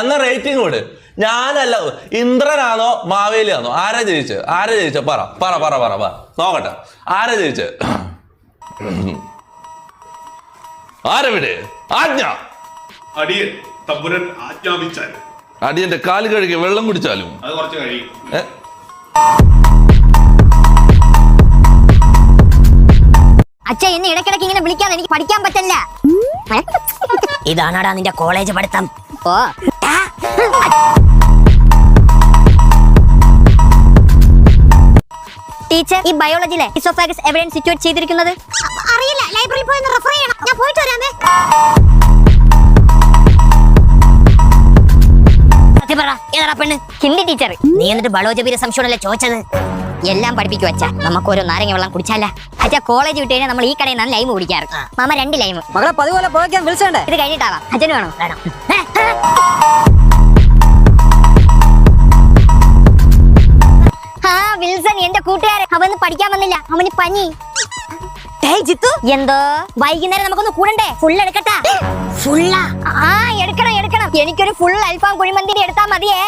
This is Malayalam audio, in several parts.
എന്നാ റേറ്റിംഗ് കൂട്. ഞാനല്ല, ഇന്ദ്രനാണോ മാവേലിയാണോ? ആരാ ജയിച്ചത്? പറ നോക്കട്ടെ, ആരാ ജയിച്ചത്? ആരെവിടെ ആജ്ഞ? അടിയൻ തമ്പുരൻ ആജ്ഞാപിച്ചാൽ അടിയന്റെ കാല് കഴുകി വെള്ളം കുടിച്ചാലും അത് കുറച്ച് കഴിയും. അച്ഛ, എന്നെ ഇടയ്ക്കിടയ്ക്ക് ഇങ്ങനെ വിളിക്കാതെ എനിക്ക് പഠിക്കാൻ പറ്റില്ല. ഇതാണാടാ നിന്റെ കോളേജ് പഠിത്തം. ഓ ടീച്ചർ, ഈ ബയോളജിയിലെ ഇസോഫാഗസ് എവിടെയാണ് സിറ്റുവേറ്റ് ചെയ്തിരിക്കുന്നത്? അറിയില്ല, ലൈബ്രറിയിൽ പോയി റെഫർ ചെയ്യണം. ഞാൻ പോയിട്ട് വരാമേ. ഏതാ പെണ്ണ്? ഹിന്ദി ടീച്ചർ. നീ എന്നിട്ട് ബയോളജി സംശയമല്ലേ ചോദിച്ചത്? എല്ലാം പഠിപ്പിക്കും അച്ഛ. നമുക്ക് ഓരോ നാരങ്ങ വെള്ളം കുടിച്ചാല. അച്ഛാ, കോളേജ് വിട്ട് കഴിഞ്ഞാൽ നമ്മൾ ഈ കടയിൽ നിന്നാണ് ലൈമ് കുടിക്കാറ്. Mama 2 lime. മകളെ പതുപോലെ പോകാൻ വിളിച്ചോണ്ടേ. ഇത് കഴിഞ്ഞിട്ടാവാം. അച്ഛന് വേണോ? വേണം. വിൽസൺ എന്റെ കൂട്ടുകാരൻ. അവന് പഠിക്കാൻ വന്നില്ല, അവന് പനി. ജിത്തു, എന്തോ? വൈകുന്നേരം നമുക്കൊന്ന് കൂടണ്ടേ? ഫുൾ എടുക്കട്ടാ? ഫുള്ളാ? ആ, എടുക്കണം. എനിക്കൊരു ഫുൾ അൽഫാം കുഴിമന്തി എടുത്താ മതിയേ.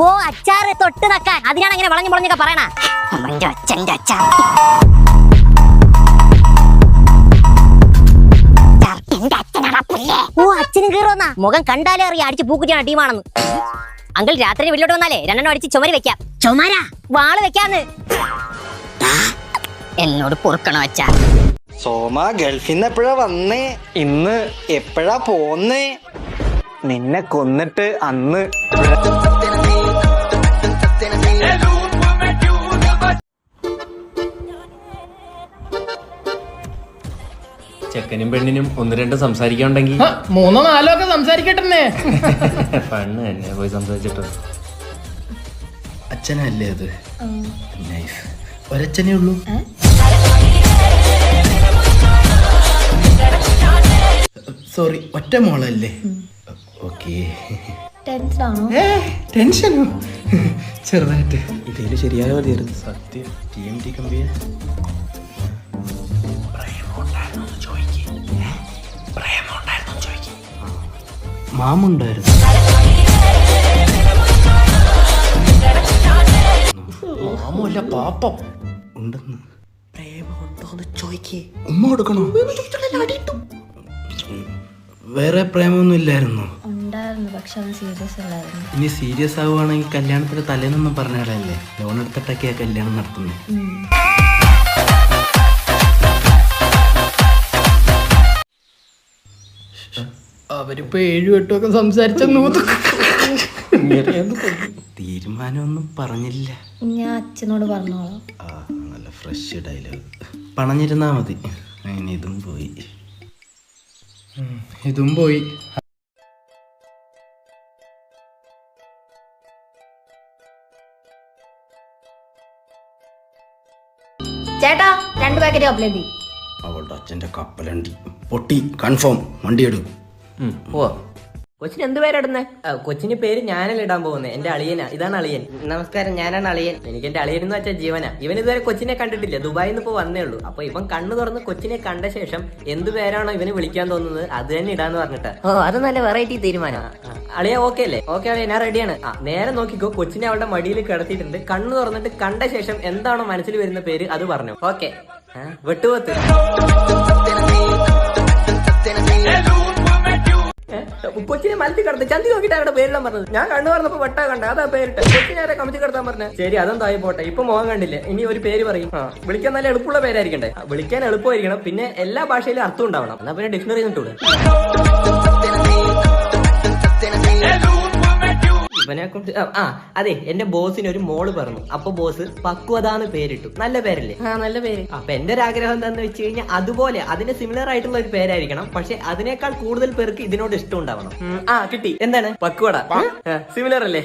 ഓ, അച്ചാറ് തൊട്ട് നക്കാൻ. അതിനാണ് അങ്ങനെ വളഞ്ഞൊക്കെ പറയണ. അവന്റെ അച്ഛന്റെ അച്ചാർ. ഓ, അച്ഛനും കീറോന്നാ. മുഖം കണ്ടാലേ അറിയാം അടിച്ച് പൂക്കുറ്റിയാണ് ടീമാണെന്ന്. അങ്കിൾ രാത്രി വീട്ടിലോട്ട് വന്നാലേ 2 അടിച്ച് ചുമരി വെക്കാം. ചുമരാ? വാള് വെക്കാന്ന്. എന്നോട് പൊറുക്കണോ അച്ഛാ? സോമ ഗൾഫിന്ന് എപ്പോഴാ വന്നേ? ഇന്ന് എപ്പോഴാ പോന്നേ? നിന്നെ കൊന്നിട്ട് അന്ന്. ചെക്കനും പെണ്ണിനും 1-2 സംസാരിക്കാണ്ടെങ്കിൽ 3-4 ഒക്കെ സംസാരിക്കട്ടെ. പെണ്ണ് തന്നെ പോയി സംസാരിച്ചിട്ട്. അച്ഛനല്ലേ അത്? നൈസ്. ഒരച്ഛനേ ഉള്ളൂ. സോറി, ഒറ്റ മോളല്ലേ? ഓക്കെ. ടെൻഷനോ? ചെറുതായിട്ട്. ഇതില് ശരിയായ മതിയായിരുന്നു. സത്യം. TMT കമ്പിയ മാമുണ്ടായിരുന്നു. മാമല്ല, പാപ്പം ഉണ്ടെന്ന്. പ്രേമമുണ്ടോന്ന് ചോദിക്കേ. ഉമ്മ കൊടുക്കണോ? വേറെ പ്രേമൊന്നും ഇല്ലായിരുന്നു. ഇനി സീരിയസ് ആവുകയാണെങ്കിൽ കല്യാണത്തിന് തലേന്നൊന്നും പറഞ്ഞാലല്ലേ. ലോൺ എടുത്തിട്ടൊക്കെയാ കല്യാണം നടത്തുന്നത്. അവരിപ്പോ 7-8 ഒക്കെ സംസാരിച്ച തീരുമാനമൊന്നും പറഞ്ഞില്ല. ഞാൻ അച്ഛനോട് പറഞ്ഞോളാം. നല്ല ഫ്രഷ് ഡയലോഗ്. പറഞ്ഞിരുന്നാ മതി. അങ്ങനെ ഇതും പോയി. ചേട്ടാ, 2 പാക്കറ്റ് കപ്പലണ്ടി. അവളുടെ അച്ഛന്റെ കപ്പലണ്ടി പൊട്ടി. കൺഫേം. വണ്ടി എടുക്കും. കൊച്ചിന് എന്ത് പേരിടുന്നേ? കൊച്ചിന് പേര് ഞാനല്ല ഇടാൻ പോകുന്നത്. എന്റെ അളിയനാ. ഇതാണ് അളിയൻ. നമസ്കാരം, ഞാനാണ് അളിയൻ. എനിക്ക് എന്റെ അളിയൻ എന്ന് വെച്ചാൽ ജീവനാ. ഇവൻ ഇതുവരെ കൊച്ചിനെ കണ്ടിട്ടില്ല. ദുബായിൽ നിന്ന് ഇപ്പൊ വന്നേ ഉള്ളൂ. അപ്പൊ ഇവൻ കണ്ണു തുറന്ന് കൊച്ചിനെ കണ്ട ശേഷം എന്ത് പേരാണോ ഇവന് വിളിക്കാൻ തോന്നുന്നത് അത് തന്നെ ഇടാന്ന് പറഞ്ഞിട്ട്. ഓ, അത് നല്ല വെറൈറ്റി തീരുമാനം. അളിയ ഓക്കെ അല്ലേ? ഓക്കെ അളിയ, ഞാൻ റെഡിയാണ്. നേരെ നോക്കിക്കോ. കൊച്ചിനെ അവളുടെ മടിയിൽ കിടത്തിയിട്ടുണ്ട്. കണ്ണു തുറന്നിട്ട് കണ്ട ശേഷം എന്താണോ മനസ്സിൽ വരുന്ന പേര് അത് പറഞ്ഞു. ഓക്കെ. വെട്ടുപോത്ത്. കൊച്ചിനെ മലത്തി കിടത്ത് ചന്തി നോക്കിട്ട് അവിടെ പേരിടാൻ പറഞ്ഞത്. ഞാൻ കണ്ണു പറഞ്ഞപ്പോ വെട്ട കണ്ട അതാ പേരിട്ട്. കൊച്ചിനെ കമത്തി കിടത്താൻ പറഞ്ഞ. ശരി, അതെന്തായി പോട്ടെ. ഇപ്പൊ മോഹം കണ്ടില്ലേ. ഇനി ഒരു പേര് പറയും. വിളിക്കാൻ നല്ല എളുപ്പമുള്ള പേരായിരിക്കണ്ടേ? വിളിക്കാൻ എളുപ്പമായിരിക്കണം. പിന്നെ എല്ലാ ഭാഷയിലും അർത്ഥം ഉണ്ടാവണം. എന്നാ പിന്നെ ഡിക്ഷണറി നിട്ടൂടെ. ഇവനെ കൊണ്ട് അതെ, എന്റെ ബോസിന് ഒരു മോള് പറഞ്ഞു. അപ്പൊ ബോസ് പക്വതാന്ന് പേരിട്ടു. നല്ല പേരല്ലേ? നല്ല പേര്. അപ്പൊ എന്റെ ഒരു ആഗ്രഹം എന്താന്ന് വെച്ച് കഴിഞ്ഞാൽ അതുപോലെ അതിന് സിമിലർ ആയിട്ടുള്ള ഒരു പേരായിരിക്കണം. പക്ഷെ അതിനേക്കാൾ കൂടുതൽ പേർക്ക് ഇതിനോട് ഇഷ്ടം ഉണ്ടാവണം. കിട്ടി. എന്താണ്? പക്വട. സിമിലർ അല്ലേ?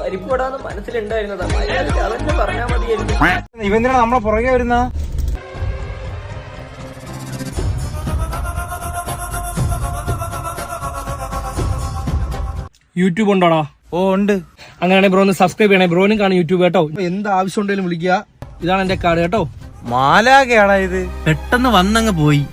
പരിപ്പൂടാന്ന് മനസ്സിലുണ്ടായിരുന്നതാ. അതൊക്കെ പറഞ്ഞാൽ മതിയായിരുന്നു. ഇവന്തിനാ നമ്മളെ പുറകെ വരുന്ന? യൂട്യൂബ് ഉണ്ടോടാ? ഓ, ഉണ്ട്. അങ്ങനെയാണെങ്കിൽ ബ്രോ ഒന്ന് സബ്സ്ക്രൈബ് ചെയ്യണേ. ബ്രോനും കാണും യൂട്യൂബ് കേട്ടോ. എന്ത് ആവശ്യം ഉണ്ടെങ്കിലും വിളിക്കുക. ഇതാണ് എന്റെ കാർഡ് കേട്ടോ. മാലാകയാടാ ഇത്. പെട്ടെന്ന് വന്നങ്ങ് പോയി.